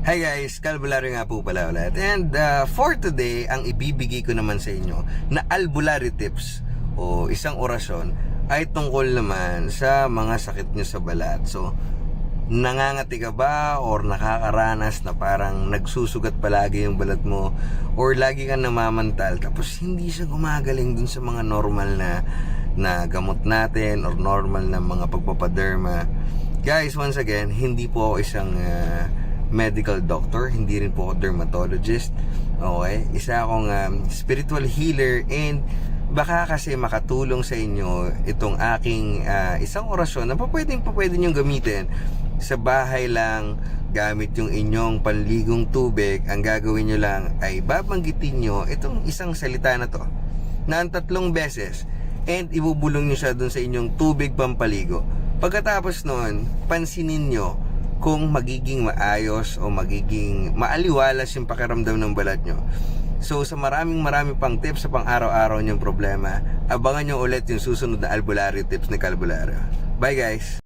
Hi guys, Kalbularyo nga po pala ulit. And for today, ang ibibigay ko naman sa inyo na albularyo tips o isang orasyon ay tungkol naman sa mga sakit nyo sa balat. So, nangangati ka ba or nakakaranas na parang nagsusugat palagi yung balat mo or lagi kang namamantal tapos hindi siya gumagaling dun sa mga normal na gamot natin or normal na mga pagpapaderma. Guys, once again, hindi po ako isang medical doctor, hindi rin po ako dermatologist. Okay? Isa akong spiritual healer, and baka kasi makatulong sa inyo itong aking isang orasyon na pwede nyo gamitin sa bahay lang gamit yung inyong panligong tubig. Ang gagawin nyo lang ay babanggitin nyo itong isang salita na to na 3 beses, and ibubulong nyo siya dun sa inyong tubig pampaligo. Pagkatapos nun, pansinin nyo kung magiging maayos o magiging maaliwalas yung pakiramdam ng balat nyo. So sa maraming pang tips sa pang araw-araw nyong problema, abangan nyo ulit yung susunod na albularyo tips ni Kalbularyo. Bye guys!